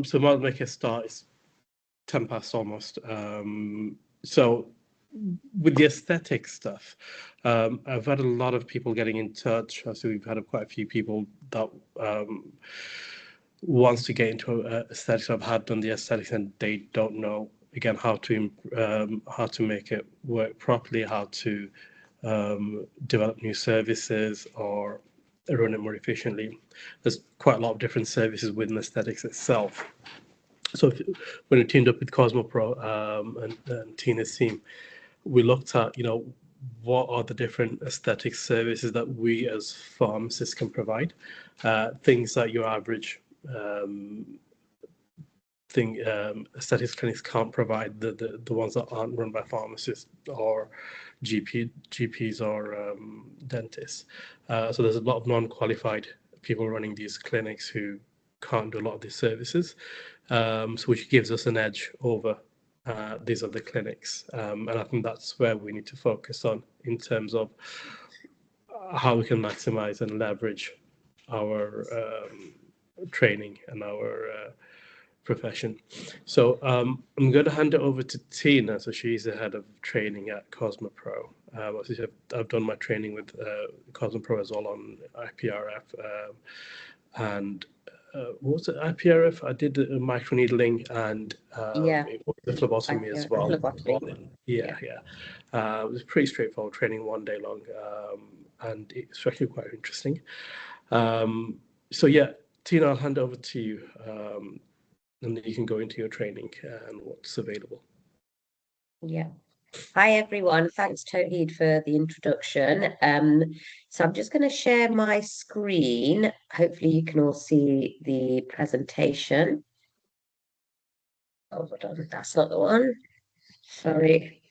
So might make a start. It's 10 past almost. So with the aesthetic stuff, I've had a lot of people getting in touch. So we've had quite a few people that wants to get into aesthetics. I've had done the aesthetics and they don't know again how to make it work properly, how to develop new services or run it more efficiently. There's quite a lot of different services within aesthetics itself. So when we teamed up with Cormopro and Tina's team, we looked at, what are the different aesthetic services that we as pharmacists can provide, things that your average aesthetics clinics can't provide, the ones that aren't run by pharmacists or GPs or dentists. So there's a lot of non-qualified people running these clinics who can't do a lot of these services, so which gives us an edge over these other clinics. And I think that's where we need to focus on in terms of how we can maximize and leverage our training and our profession. So I'm going to hand it over to Tina. So she's the head of training at Cormopro. I've done my training with Cormopro as well on IPRF. And what was it? IPRF? I did microneedling and the phlebotomy as well. Phlebotomy. Yeah. It was pretty straightforward training, 1 day long, and it's actually quite interesting. So yeah, Tina, I'll hand over to you, and then you can go into your training and what's available. Yeah. Hi, everyone. Thanks, Tawheed, for the introduction. So I'm just going to share my screen. Hopefully you can all see the presentation. Oh, hold on, that's not the one. Sorry.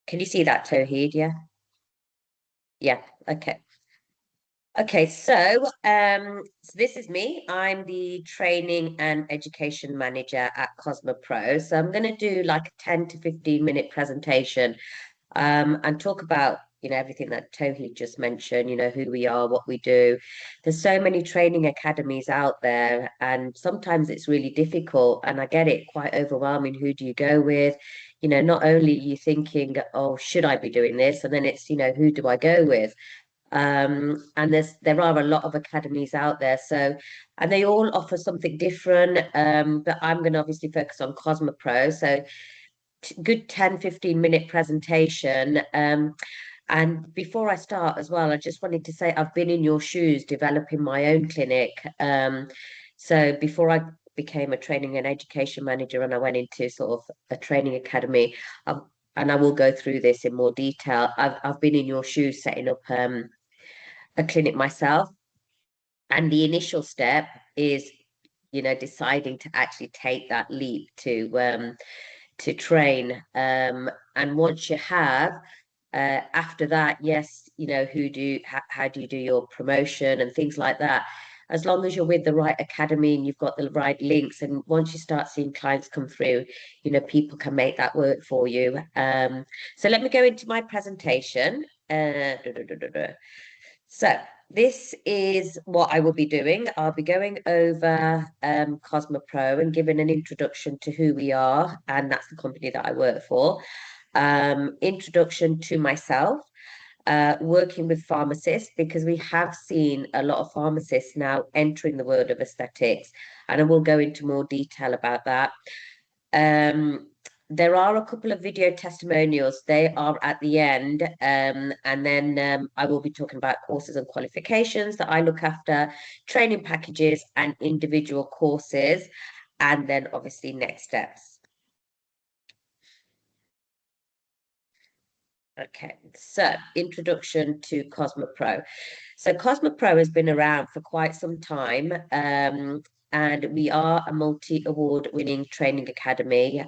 Can you see that, Tawheed? Yeah? Yeah, okay. Okay, so this is me. I'm the training and education manager at Cormopro. So I'm going to do like a 10 to 15 minute presentation and talk about, everything that Tawheed just mentioned, who we are, what we do. There's so many training academies out there, and sometimes it's really difficult, and I get it quite overwhelming. Who do you go with? Not only are you thinking, oh, should I be doing this? And then it's, who do I go with? And there are a lot of academies out there, and they all offer something different, but I'm going to obviously focus on Cormopro. So good 10-15 minute presentation, and before I start as well, I just wanted to say I've been in your shoes developing my own clinic. So before I became a training and education manager and I went into sort of a training academy, and I will go through this in more detail, I've been in your shoes setting up a clinic myself. And the initial step is, deciding to actually take that leap to train. And once you have, after that, yes, how do you do your promotion and things like that? As long as you're with the right academy and you've got the right links, and once you start seeing clients come through, people can make that work for you. So let me go into my presentation. So this is what I will be doing. I'll be going over Cormopro and giving an introduction to who we are, and that's the company that I work for. Introduction to myself, working with pharmacists, because we have seen a lot of pharmacists now entering the world of aesthetics, and I will go into more detail about that. There are a couple of video testimonials. They are at the end. And then I will be talking about courses and qualifications that I look after, training packages and individual courses, and then obviously next steps. Okay, so introduction to Cormopro. So Cormopro has been around for quite some time. And we are a multi-award winning training academy.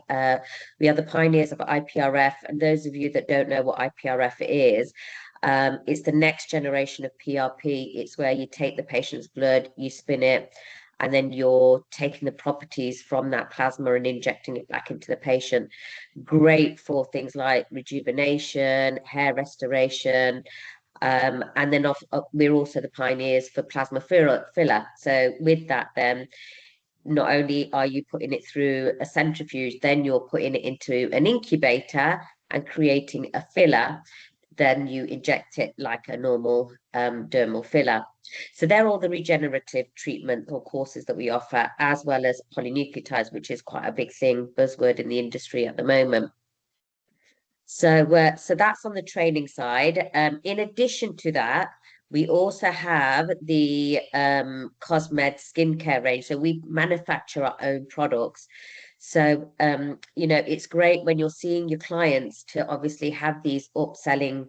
We are the pioneers of IPRF. And those of you that don't know what IPRF is, it's the next generation of PRP. It's where you take the patient's blood, you spin it, and then you're taking the properties from that plasma and injecting it back into the patient. Great for things like rejuvenation, hair restoration, and then we're also the pioneers for plasma filler. So with that, then not only are you putting it through a centrifuge, then you're putting it into an incubator and creating a filler. Then you inject it like a normal dermal filler. So they're all the regenerative treatment or courses that we offer, as well as polynucleotides, which is quite a big thing, buzzword in the industry at the moment. So that's on the training side. In addition to that, we also have the Cosmed skincare range. So we manufacture our own products. So it's great when you're seeing your clients to obviously have these upselling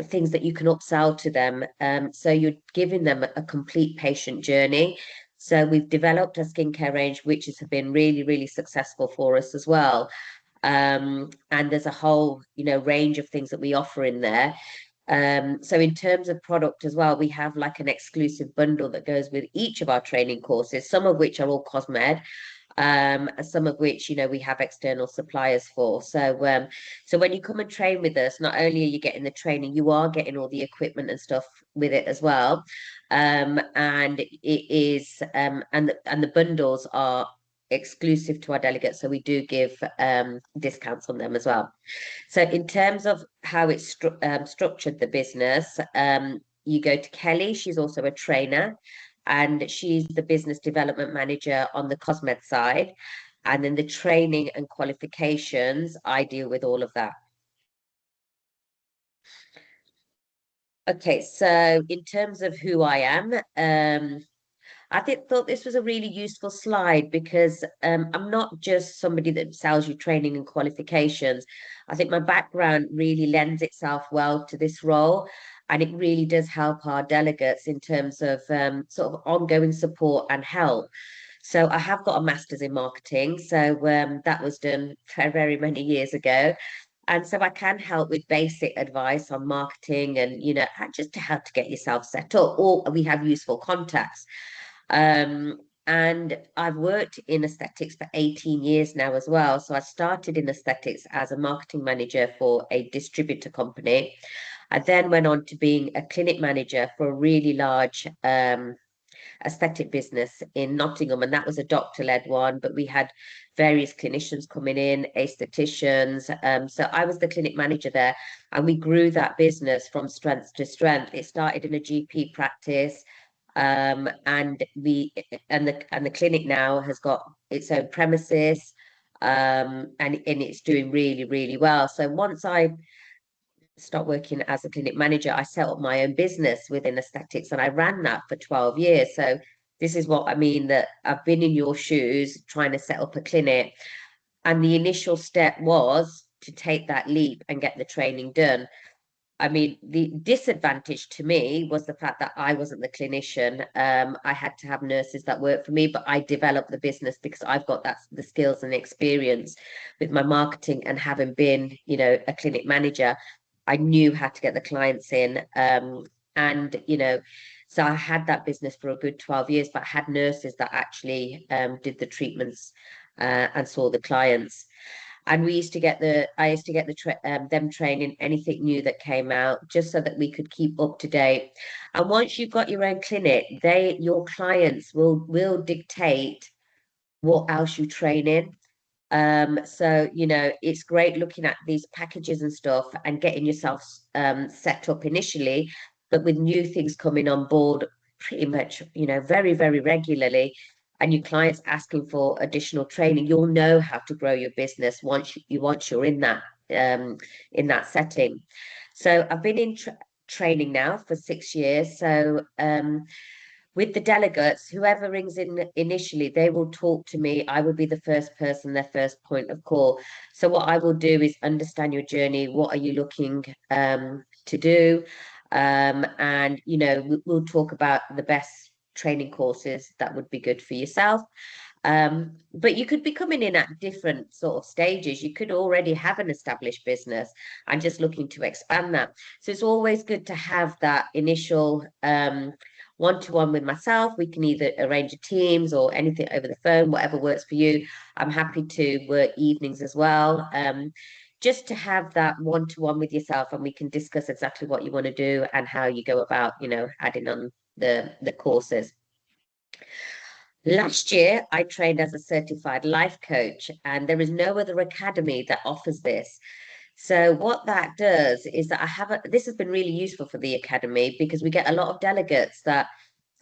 things that you can upsell to them. So you're giving them a complete patient journey. So we've developed a skincare range, which has been really, really successful for us as well. And there's a whole range of things that we offer in there. So in terms of product as well, we have like an exclusive bundle that goes with each of our training courses, some of which are all Cosmed, some of which we have external suppliers for. So when you come and train with us, not only are you getting the training, you are getting all the equipment and stuff with it as well. And it is and the bundles are exclusive to our delegates, so we do give discounts on them as well. So in terms of how it's structured the business, you go to Kelly. She's also a trainer, and she's the business development manager on the Cosmed side. And then the training and qualifications, I deal with all of that. Okay, so in terms of who I am, thought this was a really useful slide because I'm not just somebody that sells you training and qualifications. I think my background really lends itself well to this role, and it really does help our delegates in terms of sort of ongoing support and help. So I have got a master's in marketing, so that was done very, very many years ago. And so I can help with basic advice on marketing and, just to help to get yourself set up, or we have useful contacts. And I've worked in aesthetics for 18 years now as well. So I started in aesthetics as a marketing manager for a distributor company. I then went on to being a clinic manager for a really large aesthetic business in Nottingham, and that was a doctor-led one, but we had various clinicians coming in, aestheticians. So I was the clinic manager there, and we grew that business from strength to strength. It started in a GP practice. And the clinic now has got its own premises, and it's doing really, really well. So once I stopped working as a clinic manager, I set up my own business within aesthetics, and I ran that for 12 years. So this is what I mean, that I've been in your shoes trying to set up a clinic, and the initial step was to take that leap and get the training done. I mean, the disadvantage to me was the fact that I wasn't the clinician. I had to have nurses that worked for me, but I developed the business because I've got the skills and the experience with my marketing, and having been, a clinic manager, I knew how to get the clients in. So I had that business for a good 12 years, but I had nurses that actually did the treatments and saw the clients. And I used to get them training anything new that came out, just so that we could keep up to date. And once you've got your own clinic, your clients will dictate what else you train in. So it's great looking at these packages and stuff and getting yourself set up initially, but with new things coming on board pretty much, very, very regularly, and your clients asking for additional training, you'll know how to grow your business once you're in that setting. So I've been in training now for 6 years. So with the delegates, whoever rings in initially, they will talk to me. I will be the first person, their first point of call. So what I will do is understand your journey. What are you looking to do? And we'll talk about the best training courses that would be good for yourself. But you could be coming in at different sort of stages. You could already have an established business and just looking to expand that. So it's always good to have that initial one-to-one with myself. We can either arrange a Teams or anything over the phone, whatever works for you. I'm happy to work evenings as well. Just to have that one-to-one with yourself, and we can discuss exactly what you want to do and how you go about, adding on the courses. Last year, I trained as a certified life coach, and there is no other academy that offers this. So what that does is that this has been really useful for the academy, because we get a lot of delegates that,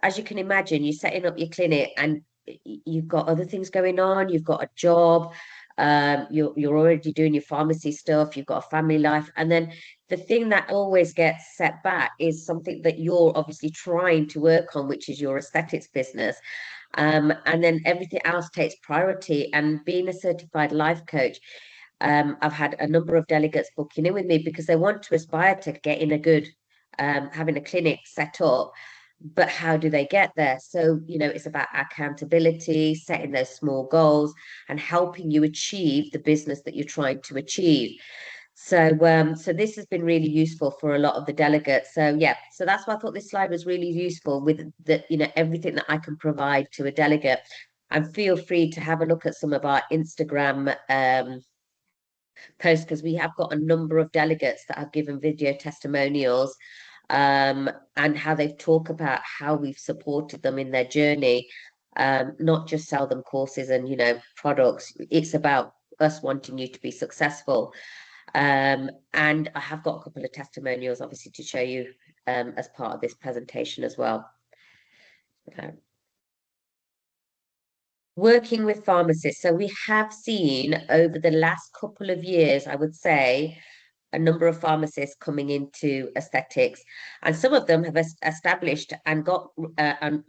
as you can imagine, you're setting up your clinic and you've got other things going on, you've got a job, you're already doing your pharmacy stuff, you've got a family life, and then the thing that always gets set back is something that you're obviously trying to work on, which is your aesthetics business. And then everything else takes priority. And being a certified life coach, I've had a number of delegates booking in with me because they want to aspire to get in a good, having a clinic set up. But how do they get there? So, it's about accountability, setting those small goals, and helping you achieve the business that you're trying to achieve. So this has been really useful for a lot of the delegates. So yeah, so that's why I thought this slide was really useful, with everything that I can provide to a delegate. And feel free to have a look at some of our Instagram posts, because we have got a number of delegates that have given video testimonials, and how they've talked about how we've supported them in their journey. Not just sell them courses and products. It's about us wanting you to be successful. And I have got a couple of testimonials, obviously, to show you as part of this presentation as well. Okay. Working with pharmacists. So we have seen over the last couple of years, I would say, a number of pharmacists coming into aesthetics, and some of them have established and got, and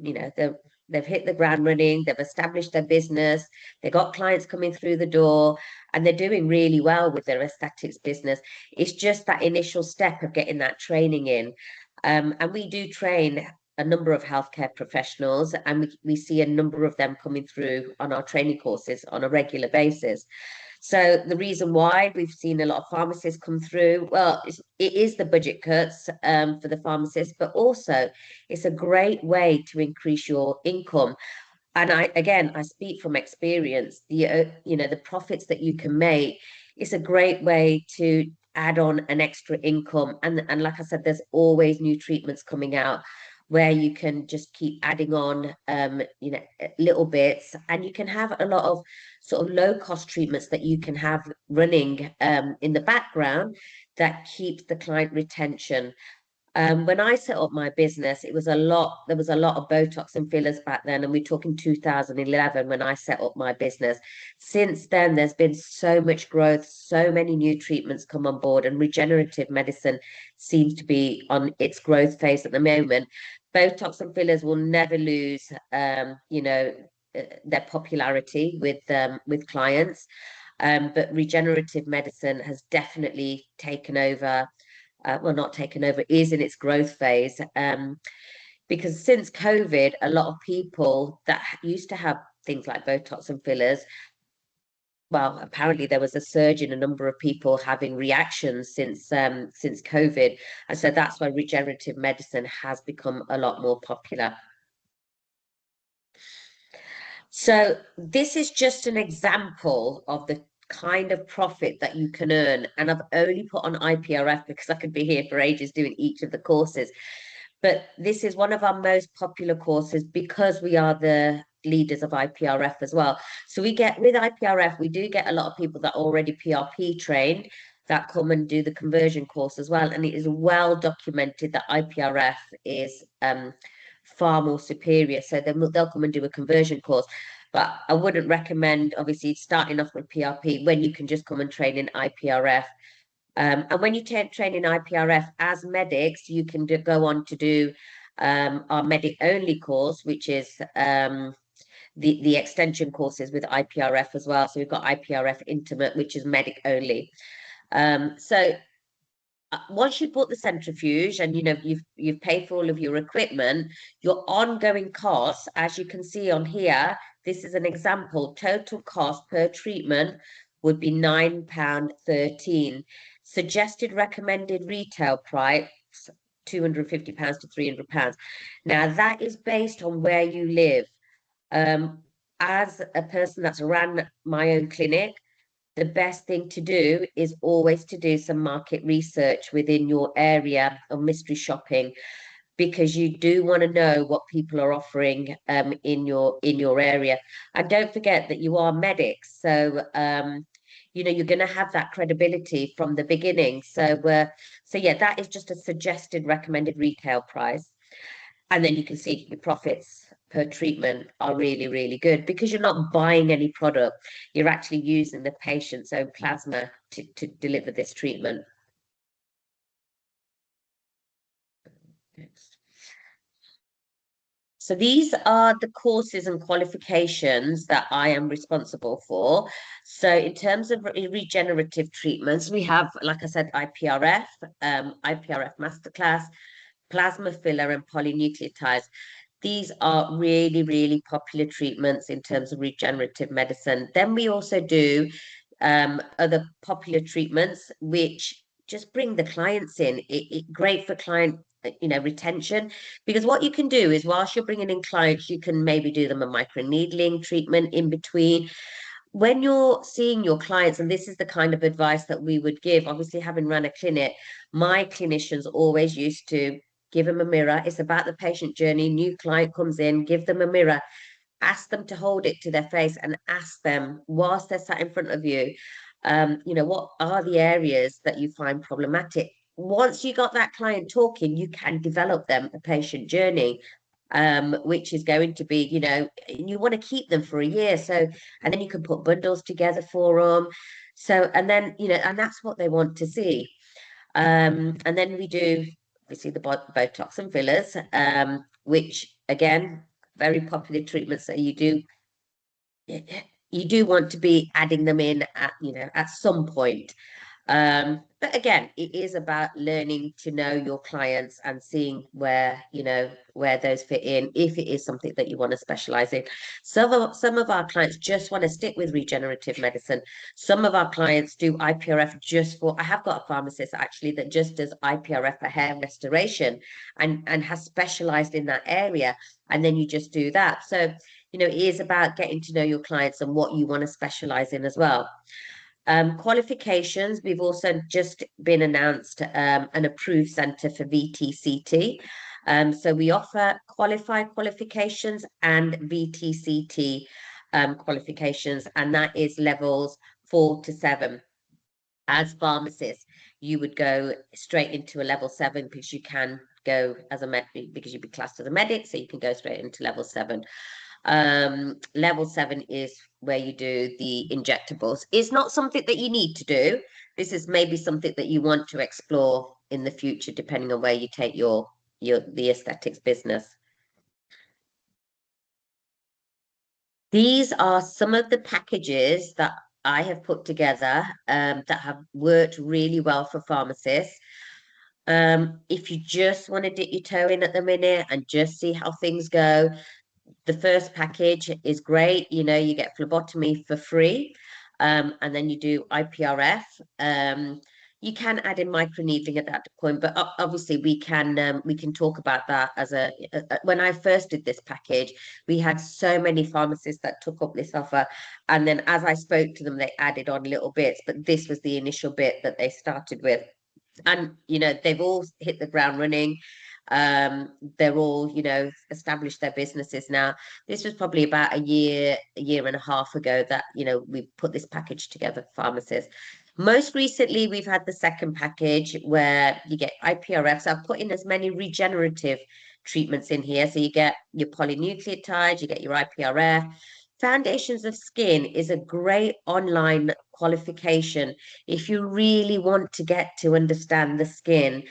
they've hit the ground running. They've established their business. They got clients coming through the door, and they're doing really well with their aesthetics business. It's just that initial step of getting that training in, and we do train a number of healthcare professionals, and we see a number of them coming through on our training courses on a regular basis. So the reason why we've seen a lot of pharmacists come through, well, it is the budget cuts for the pharmacists, but also it's a great way to increase your income. And I speak from experience. The profits that you can make, it's a great way to add on an extra income. And like I said, there's always new treatments coming out where you can just keep adding on, little bits, and you can have a lot of sort of low cost treatments that you can have running in the background that keeps the client retention. When I set up my business, there was a lot of Botox and fillers back then, and we're talking 2011 when I set up my business. Since then, there's been so much growth, so many new treatments come on board, and regenerative medicine seems to be on its growth phase at the moment. Botox and fillers will never lose, their popularity with clients. But regenerative medicine has definitely taken over, well, not taken over, is in its growth phase. Because since COVID, a lot of people that used to have things like Botox and fillers, well, apparently there was a surge in a number of people having reactions since COVID. And so that's why regenerative medicine has become a lot more popular. So this is just an example of the kind of profit that you can earn. And I've only put on IPRF because I could be here for ages doing each of the courses. But this is one of our most popular courses because we are the leaders of IPRF as well. So with IPRF, we do get a lot of people that are already PRP trained that come and do the conversion course as well. And it is well documented that IPRF is far more superior. So they'll come and do a conversion course. But I wouldn't recommend, obviously, starting off with PRP when you can just come and train in IPRF. And when you train in IPRF as medics, you can go on to do our medic only course, which is the extension courses with IPRF as well. So we've got IPRF Intimate, which is medic only. So once you've bought the centrifuge and you've paid for all of your equipment, your ongoing costs, as you can see on here, this is an example. Total cost per treatment would be £9.13. Suggested recommended retail price, £250 to £300. Now, that is based on where you live. As a person that's ran my own clinic, the best thing to do is always to do some market research within your area of mystery shopping, because you do want to know what people are offering in your area. And don't forget that you are medics, so you're going to have that credibility from the beginning. So yeah, that is just a suggested recommended retail price. And then you can see your profits per treatment are really, really good, because you're not buying any product. You're actually using the patient's own plasma to deliver this treatment. Next. So these are the courses and qualifications that I am responsible for. So in terms of regenerative treatments, we have, like I said, IPRF, IPRF Masterclass, plasma filler, and polynucleotides. These are really, really popular treatments in terms of regenerative medicine. Then we also do other popular treatments, which just bring the clients in. Great for client retention, because what you can do is, whilst you're bringing in clients, you can maybe do them a microneedling treatment in between. When you're seeing your clients, and this is the kind of advice that we would give, obviously having run a clinic, my clinicians always used to give them a mirror. It's about the patient journey. New client comes in, give them a mirror, ask them to hold it to their face, and ask them, whilst they're sat in front of you, what are the areas that you find problematic? Once you got that client talking, you can develop them a patient journey, which is going to be, you want to keep them for a year. So, and then you can put bundles together for them. So, and then, and that's what they want to see. And then we do, obviously, the Botox and fillers, which again, very popular treatments that you do want to be adding them in at some point. But again, it is about learning to know your clients and seeing where those fit in, if it is something that you want to specialize in. Some of our clients just want to stick with regenerative medicine. Some of our clients do IPRF just for, I have got a pharmacist actually that just does IPRF for hair restoration and has specialized in that area. And then you just do that. So, it is about getting to know your clients and what you want to specialize in as well. Qualifications, we've also just been announced an approved centre for VTCT. So we offer qualified qualifications and VTCT qualifications, and that is levels 4 to 7. As pharmacists, you would go straight into a level 7, because you can go as a medic, because you'd be classed as a medic, so you can go straight into level 7. Level 7 is where you do the injectables. It's not something that you need to do. This is maybe something that you want to explore in the future, depending on where you take the aesthetics business. These are some of the packages that I have put together that have worked really well for pharmacists. If you just want to dip your toe in at the minute and just see how things go, the first package is great. You get phlebotomy for free, and then you do IPRF. You can add in microneedling at that point, but obviously we can talk about that as when I first did this package, we had so many pharmacists that took up this offer, and then as I spoke to them, they added on little bits, but this was the initial bit that they started with. And they've all hit the ground running. They're all established their businesses now. This was probably about a year and a half ago that we put this package together for pharmacists. Most recently, we've had the second package where you get IPRF. So I've put in as many regenerative treatments in here. So you get your polynucleotides, you get your IPRF. Foundations of Skin is a great online qualification if you really want to get to understand the skin.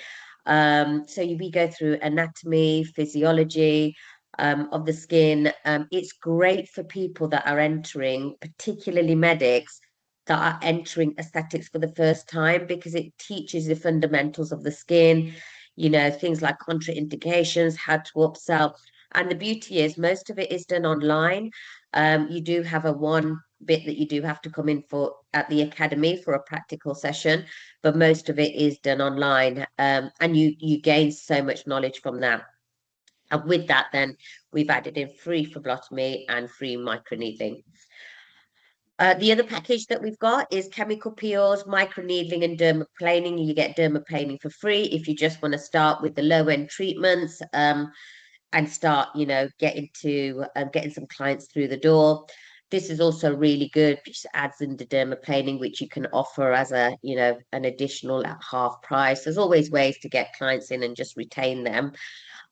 So we go through anatomy, physiology of the skin. It's great for people that are entering, particularly medics, that are entering aesthetics for the first time, because it teaches the fundamentals of the skin, things like contraindications, how to upsell. And the beauty is most of it is done online. You do have a one bit that you do have to come in for at the academy for a practical session, but most of it is done online, and you gain so much knowledge from that. And with that, then we've added in free phlebotomy and free microneedling. The other package that we've got is chemical peels, microneedling, and dermaplaning. You get dermaplaning for free if you just want to start with the low end treatments, and start, getting some clients through the door. This is also really good, which adds in the dermaplaning, which you can offer as an additional at half price. There's always ways to get clients in and just retain them.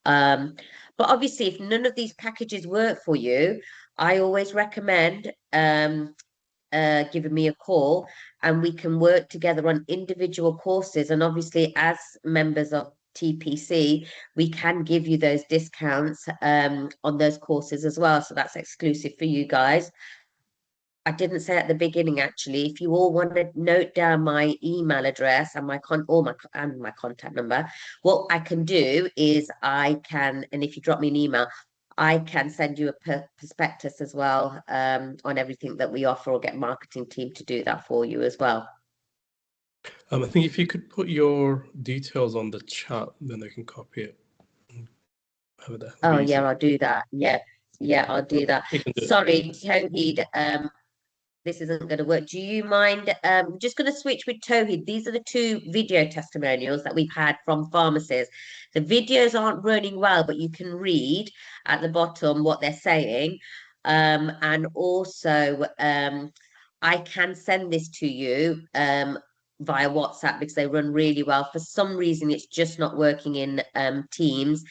But obviously, if none of these packages work for you, I always recommend giving me a call, and we can work together on individual courses. And obviously, as members of TPC, we can give you those discounts on those courses as well. So that's exclusive for you guys. I didn't say at the beginning, actually, if you all want to note down my email address and my contact number, what I can do is and if you drop me an email, I can send you a prospectus as well, on everything that we offer, or get marketing team to do that for you as well. I think if you could put your details on the chat, then they can copy it over there. Oh yeah, I'll do that. Yeah, I'll do that. Sorry, Tony, this isn't going to work. Do you mind? Just going to switch with Towhid. These are the two video testimonials that we've had from pharmacists. The videos aren't running well, but you can read at the bottom what they're saying. And also, I can send this to you via WhatsApp because they run really well. For some reason, it's just not working in Teams.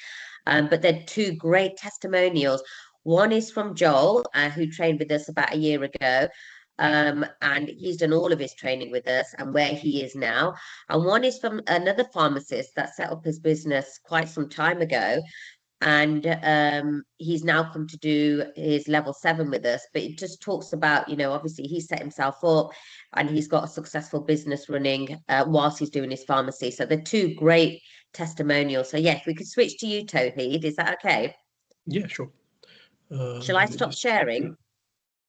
But they're two great testimonials. One is from Joel, who trained with us about a year ago. And he's done all of his training with us and where he is now. And one is from another pharmacist that set up his business quite some time ago. And he's now come to do his level 7 with us. But it just talks about, obviously he set himself up and he's got a successful business running whilst he's doing his pharmacy. So they're two great testimonials. So yeah, if we could switch to you, Towhid, is that okay? Yeah, sure. Shall I stop sharing?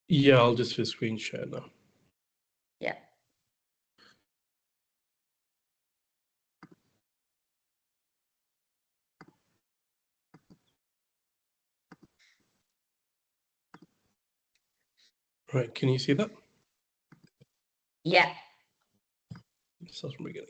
Yeah, I'll just screen share now. Yeah. Right, can you see that? Yeah. Start from the beginning.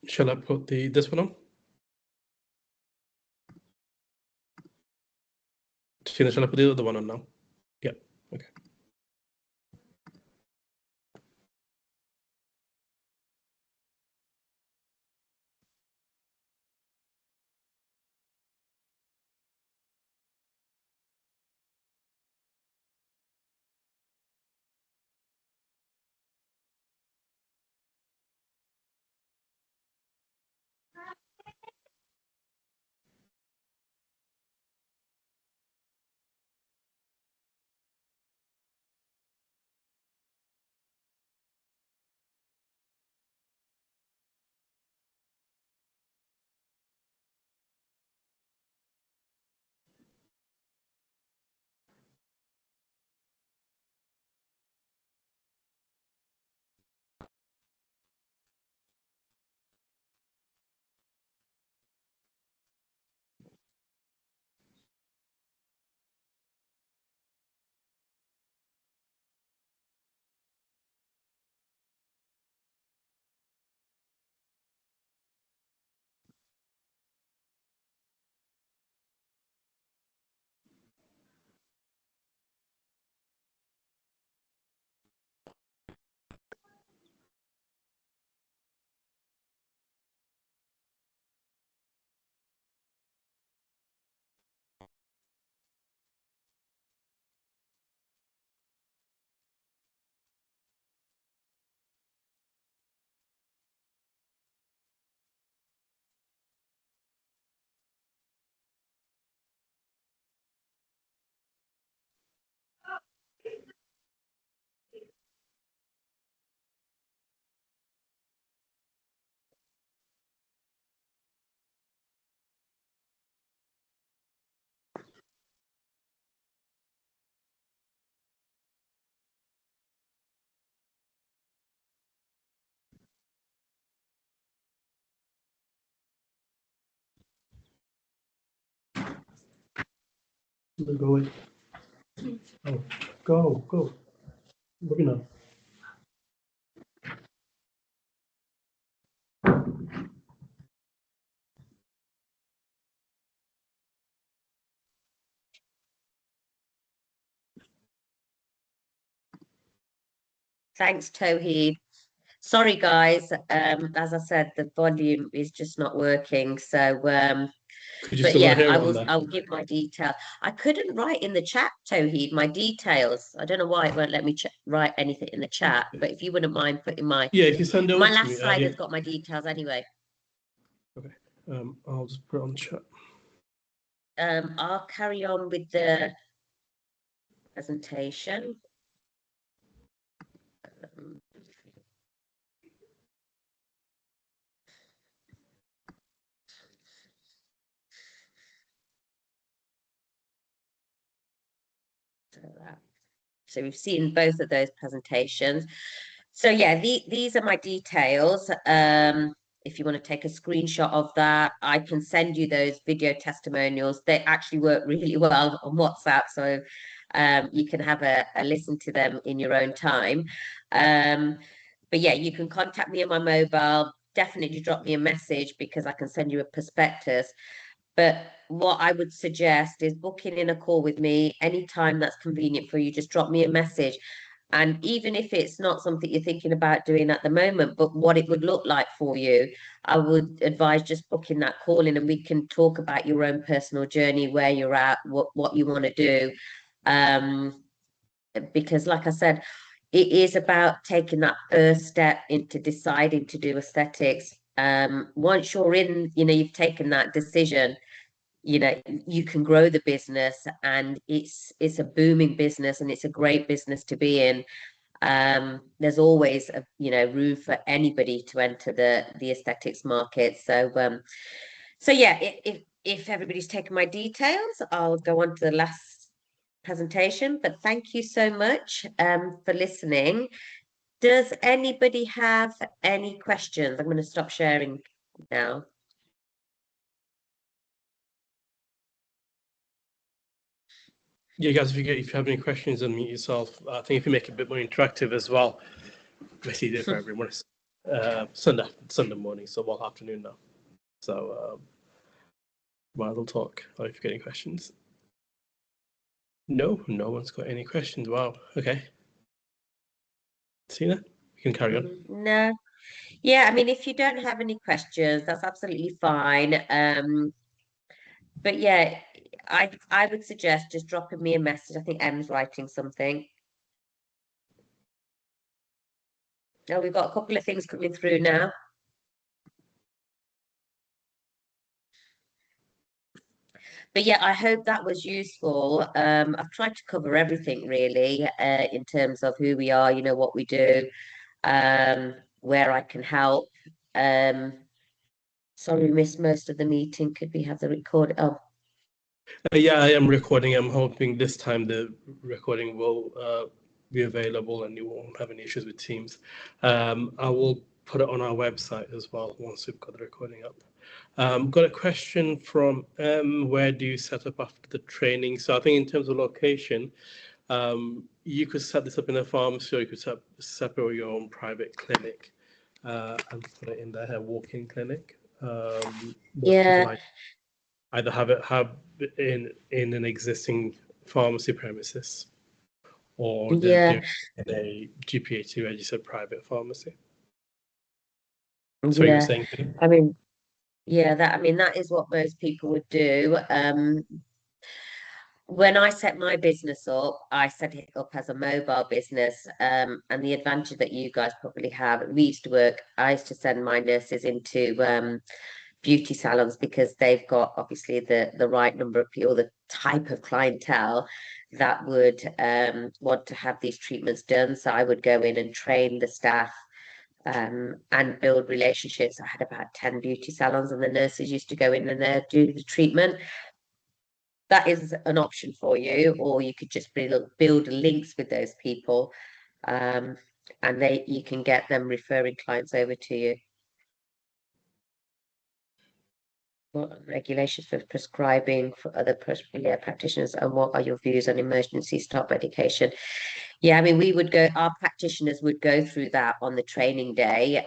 Shall I put this one on? Tina, shall I put the other one on now? Yeah, okay. Go away. Oh, go. Moving on. Thanks, Tawheed. Sorry, guys. As I said, the volume is just not working. So, Could you but still not yeah, hear it on there? I'll give my detail. I couldn't write in the chat, Tawheed, my details. I don't know why it won't let me write anything in the chat. But if you wouldn't mind putting Yeah, if you send it over my to me, last slide has got my details anyway. Okay. I'll just put it on chat. I'll carry on with the presentation. So we've seen both of those presentations. So yeah, these are my details. If you want to take a screenshot of that, I can send you those video testimonials. They actually work really well on WhatsApp, so you can have a listen to them in your own time. But yeah, you can contact me on my mobile. Definitely drop me a message because I can send you a prospectus. But what I would suggest is booking in a call with me anytime that's convenient for you. Just drop me a message. And even if it's not something you're thinking about doing at the moment, but what it would look like for you, I would advise just booking that call in and we can talk about your own personal journey, where you're at, what you want to do. Because like I said, it is about taking that first step into deciding to do aesthetics. Once you're in, you've taken that decision, you can grow the business, and it's a booming business and it's a great business to be in. There's always room for anybody to enter the aesthetics market. So yeah, if everybody's taken my details, I'll go on to the last presentation. But thank you so much for listening. Does anybody have any questions? I'm going to stop sharing now. Yeah, guys, if you have any questions, unmute yourself. I think if you make it a bit more interactive as well, makes it easier for everyone. Sunday morning, so well afternoon now. So might as well talk. Or if you've got any questions. No one's got any questions. Wow. Okay. Tina, you can carry on. No. Yeah, I mean, if you don't have any questions, that's absolutely fine. But yeah, I would suggest just dropping me a message. I think Em's writing something. Oh, we've got a couple of things coming through now. But yeah, I hope that was useful. I've tried to cover everything really, in terms of who we are, what we do, where I can help. Sorry, we missed most of the meeting. Could we have the record? Oh, Yeah, I am recording. I'm hoping this time the recording will be available and you won't have any issues with Teams. I will put it on our website as well once we've got the recording up. Got a question from where do you set up after the training? So I think in terms of location, you could set this up in a pharmacy or you could set up your own private clinic and put it in there, a walk-in clinic. Most people yeah, either have it in an existing pharmacy premises or they're yeah, doing it in a GPHC registered private pharmacy. So you're yeah. saying, I mean, yeah, that is what most people would do. When I set my business up, I set it up as a mobile business. And the advantage that you guys probably have, we used to work, I used to send my nurses into beauty salons because they've got obviously the right number of people, the type of clientele that would want to have these treatments done. So I would go in and train the staff, and build relationships. I had about 10 beauty salons, and the nurses used to go in and do the treatment. That is an option for you, or you could just build links with those people, um, and you can get them referring clients over to you. What regulations for prescribing for other practitioners, and what are your views on emergency stop medication? Yeah, I mean, our practitioners would go through that on the training day.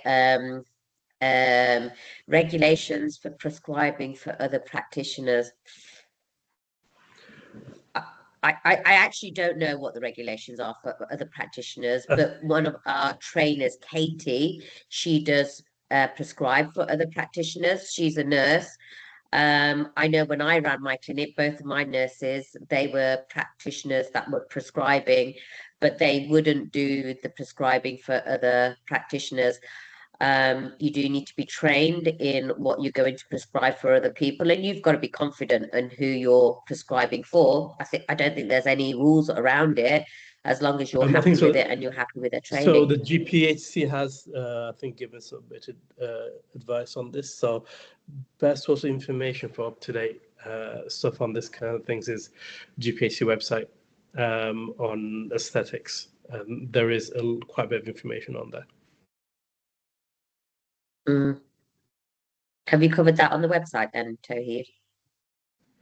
Regulations for prescribing for other practitioners. I actually don't know what the regulations are for other practitioners, but one of our trainers, Katie, she does prescribe for other practitioners. She's a nurse. I know when I ran my clinic, both of my nurses, they were practitioners that were prescribing, but they wouldn't do the prescribing for other practitioners. You do need to be trained in what you're going to prescribe for other people, and you've got to be confident in who you're prescribing for. I don't think there's any rules around it, as long as you're I think happy with so. it and you're happy with the So training. the GPHC has, I think, given some bit of advice on this. So best source of information for up-to-date stuff on this kind of things is GPHC website on aesthetics. There is quite a bit of information on there. Mm. Have you covered that on the website then, Toheed?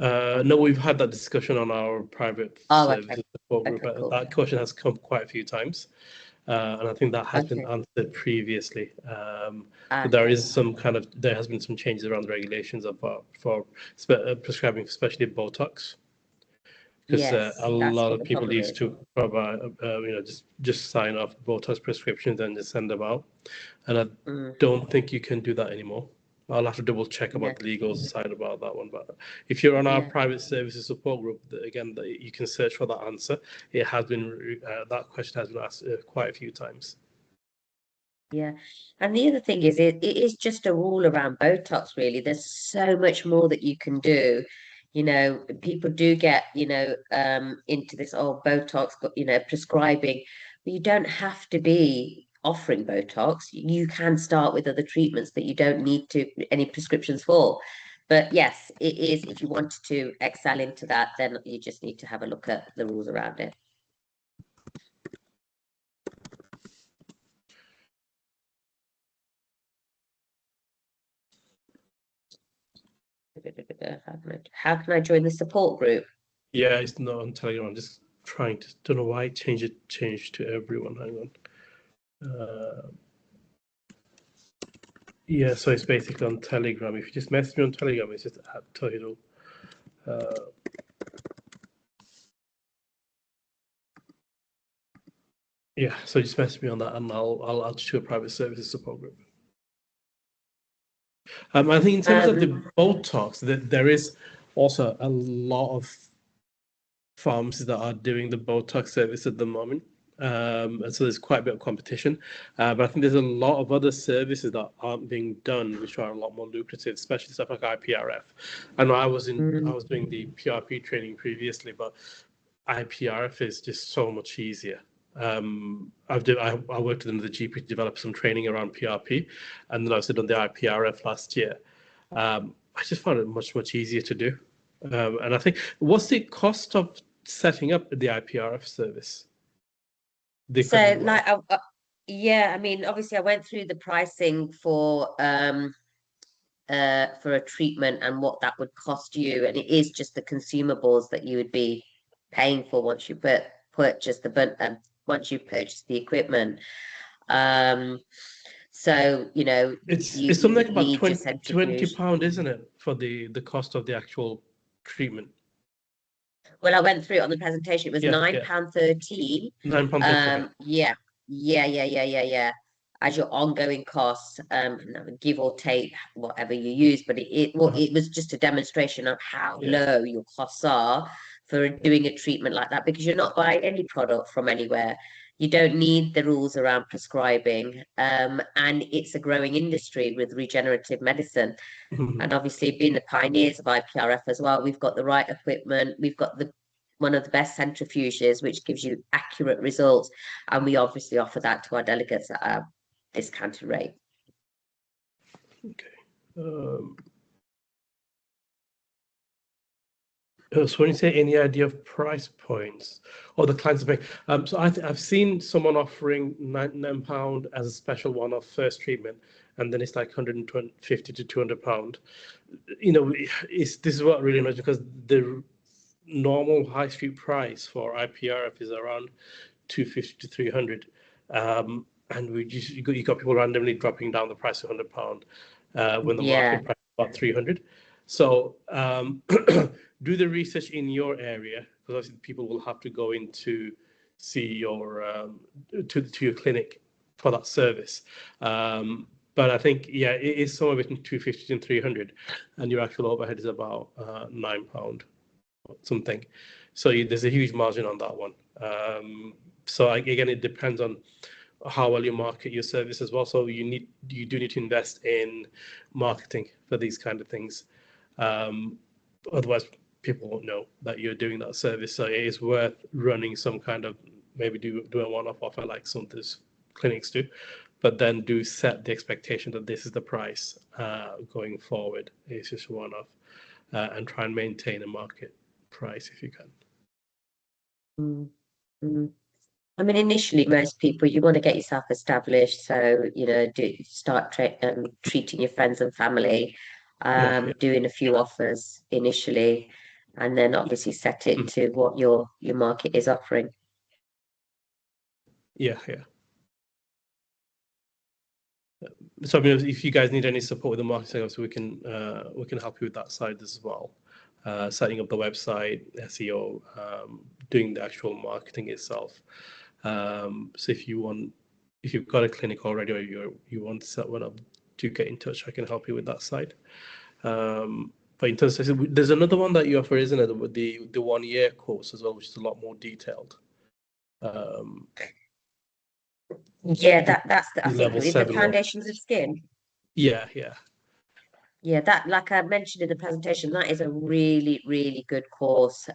No, we've had that discussion on our private Oh, okay. services support group. Okay, cool. That question has come quite a few times, and I think that has been Okay. answered previously. But there Okay. is there has been some changes around the regulations for prescribing, especially Botox, because Yes, a that's lot what of the people problem used is. to provide, just sign off Botox prescriptions and just send them out, and I Mm, don't think you can do that anymore. I'll have to double check no, about the legal side about that one. But if you're on our yeah. private services support group, again, you can search for that answer. It has been that question has been asked quite a few times. Yeah. And the other thing is, it is just a rule around Botox, really. There's so much more that you can do. People do get, into this, oh, Botox, prescribing, but you don't have to be offering Botox. You can start with other treatments that you don't need any prescriptions for. But yes, it is, if you wanted to excel into that, then you just need to have a look at the rules around it. How can I join the support group? Yeah, it's not on Telegram. I'm just trying to don't know why change to everyone. Hang on. Yeah, so it's basically on Telegram. If you just message me on Telegram, it's just at Tohidul. Yeah, so just message me on that, and I'll add you to a private services support group. I think in terms of the Botox, there is also a lot of pharmacies that are doing the Botox service at the moment. And so there's quite a bit of competition. But I think there's a lot of other services that aren't being done, which are a lot more lucrative, especially stuff like IPRF. I know I was doing the PRP training previously, but IPRF is just so much easier. I worked with the GP to develop some training around PRP, and then I also done the IPRF last year. I just found it much easier to do. And I think, what's the cost of setting up the IPRF service? The So, equipment wise. like, yeah, I mean, obviously, I went through the pricing for a treatment and what that would cost you, and it is just the consumables that you would be paying for once you purchase once you purchase the equipment. So It's you something like would about need your 20 centrifuge. pound, isn't it, for the cost of the actual treatment? Well, I went through it on the presentation. It was Yeah, nine yeah. pound 13. £9, 30. Okay. Yeah, yeah. As your ongoing costs, give or take whatever you use, but Uh-huh. it was just a demonstration of how Yeah. low your costs are for doing a treatment like that, because you're not buying any product from anywhere. You don't need the rules around prescribing, and it's a growing industry with regenerative medicine. Mhm. And obviously, being the pioneers of IPRF as well, we've got the right equipment, we've got one of the best centrifuges, which gives you accurate results, and we obviously offer that to our delegates at a discounted rate. Okay. So when you say any idea of price points or the clients are paying, so I've seen someone offering £99 as a special one-off first treatment, and then it's like 150 to £200. This is what really matters, because the normal high street price for IPRF is around 250 to 300, and you got people randomly dropping down the price to £100 when the Yeah. market price is about 300. So do the research in your area, because obviously people will have to go in to see to your clinic for that service. But I think, yeah, it is somewhere between 250 and 300, and your actual overhead is about £9 something. So there's a huge margin on that one. So again, it depends on how well you market your service as well. So you do need to invest in marketing for these kind of things. Otherwise, people won't know that you're doing that service. So it is worth running some kind of, maybe do a one-off offer like some of these clinics do, but then do set the expectation that this is the price going forward. It's just one-off, and try and maintain a market price if you can. Mm, mm. I mean, initially, most people, you want to get yourself established. So, start treating your friends and family, Yeah, yeah, doing a few offers initially, and then obviously set it mm, to what your market is offering. yeah, yeah. So I mean, if you guys need any support with the marketing, so we can help you with that side as well. Setting up the website, SEO, doing the actual marketing itself. So if you've got a clinic already, or you want to set one up, do get in touch. I can help you with that side. But in terms of, there's another one that you offer, isn't it? With the 1 year course as well, which is a lot more detailed. Um, Yeah, the, I the think level the 7 one. foundations of skin. Yeah, yeah. Yeah, that, like I mentioned in the presentation, that is a really, really good course.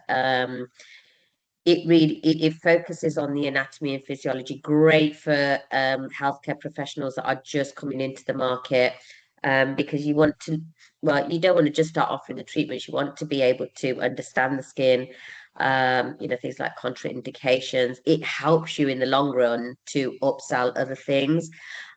It focuses on the anatomy and physiology, great for healthcare professionals that are just coming into the market, because you don't want to just start offering the treatments. You want to be able to understand the skin, things like contraindications. It helps you in the long run to upsell other things,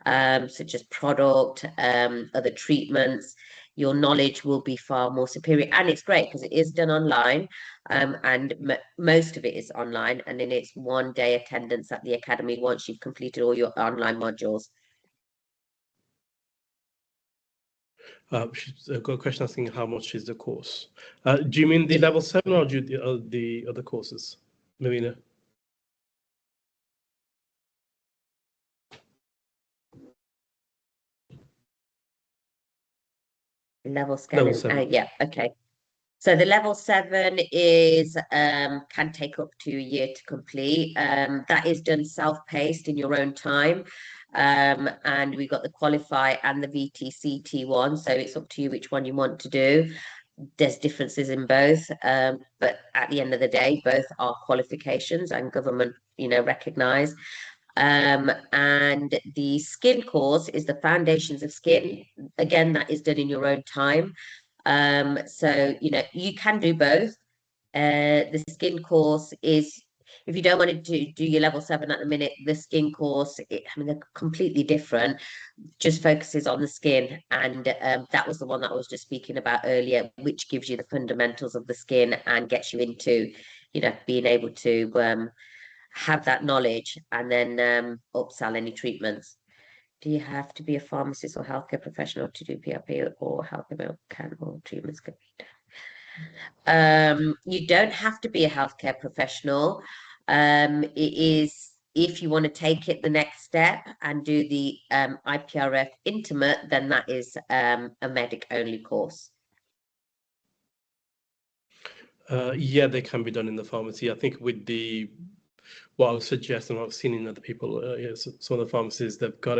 such as product, other treatments. Your knowledge will be far more superior, and it's great because it is done online, and most of it is online, and then it's 1 day attendance at the academy once you've completed all your online modules. I've got a question asking how much is the course. Do you mean the level 7 or do you, the other courses, Marina? Level scanning. Level 7. Yeah, okay. So the level 7 is can take up to a year to complete. That is done self-paced in your own time. And we got the qualify and the VTCT one, so it's up to you which one you want to do. There's differences in both, but at the end of the day, both are qualifications and government, recognized. And the skin course is the foundations of skin. Again, that is done in your own time. So you can do both. The skin course is, if you don't want to do your level 7 at the minute, the skin course, they're completely different, just focuses on the skin. And that was the one that I was just speaking about earlier, which gives you the fundamentals of the skin and gets you into, being able to have that knowledge and then upsell any treatments. Do you have to be a pharmacist or healthcare professional to do PRP, or healthcare can all treatments go? You don't have to be a healthcare professional. It is, if you want to take it the next step and do the IPRF intimate, then that is a medic only course. Yeah, they can be done in the pharmacy. I think with what I would suggest and what I've seen in other people, some of the pharmacies, they've got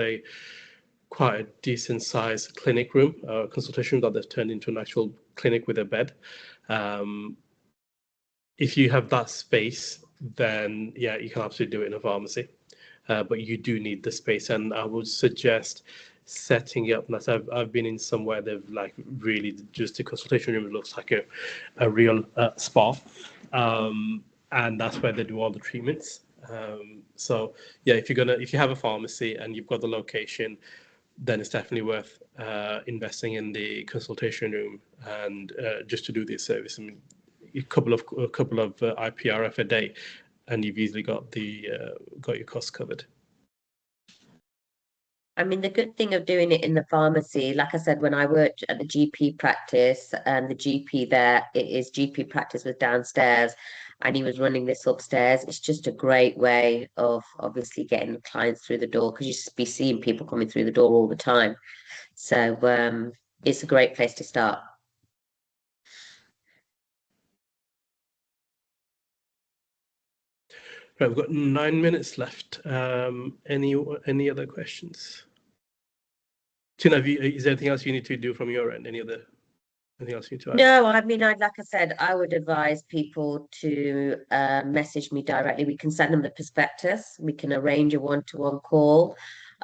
quite a decent sized clinic room, consultation that they've turned into an actual clinic with a bed. If you have that space, then yeah, you can absolutely do it in a pharmacy. But you do need the space, and I would suggest setting up. I've been in somewhere they've like really just the consultation room looks like a real spa, and that's where they do all the treatments. So yeah, if you have a pharmacy and you've got the location, then it's definitely worth investing in the consultation room and just to do this service. I mean, a couple of IPRF a day, and you've easily got your costs covered. I mean, the good thing of doing it in the pharmacy, like I said, when I worked at the GP practice, and the GP there, his GP practice was downstairs, and he was running this upstairs. It's just a great way of obviously getting clients through the door, because you just be seeing people coming through the door all the time. So it's a great place to start. Right, we've got 9 minutes left. Any other questions? Tina, is there anything else you need to do from your end? Anything else you need to add? No, I mean, like I said, I would advise people to message me directly. We can send them the prospectus. We can arrange a one-to-one call.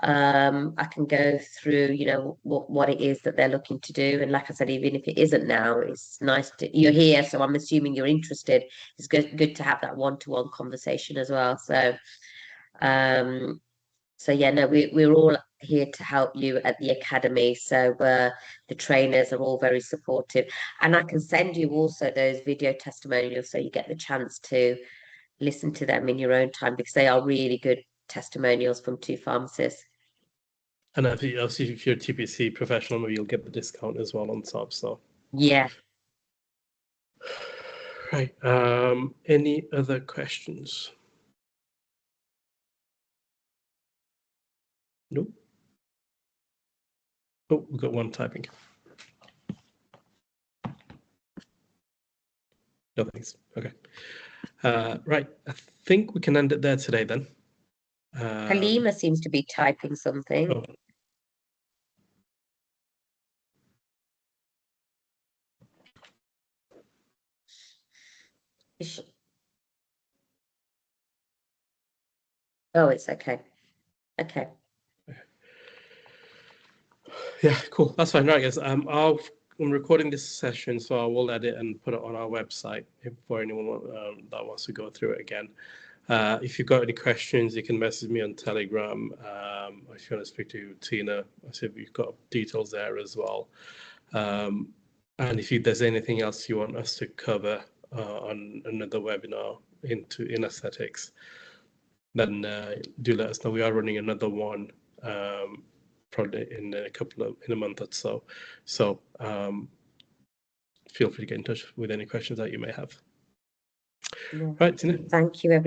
I can go through, what it is that they're looking to do. And like I said, even if it isn't now, it's nice you're here, so I'm assuming you're interested. It's good to have that one-to-one conversation as well. So yeah, no, we're all here to help you at the academy. So the trainers are all very supportive, and I can send you also those video testimonials so you get the chance to listen to them in your own time, because they are really good testimonials from two pharmacists. And obviously, if you're a TPC professional, maybe you'll get the discount as well on top. So Yeah. right. Any other questions? Nope. Oh, we've got one typing. No thanks. Okay. Right. I think we can end it there today then. Halima seems to be typing something. Oh. Oh, it's okay. Okay. Yeah, cool. That's fine. Right, guys. I'm recording this session, so I will edit and put it on our website for anyone that wants to go through it again. If you've got any questions, you can message me on Telegram. If you want to speak to Tina, I see we've got details there as well. And if there's anything else you want us to cover on another webinar in aesthetics, then do let us know. We are running another one probably in a month or so. So feel free to get in touch with any questions that you may have. Yeah. Right, Tina. Thank you, everyone.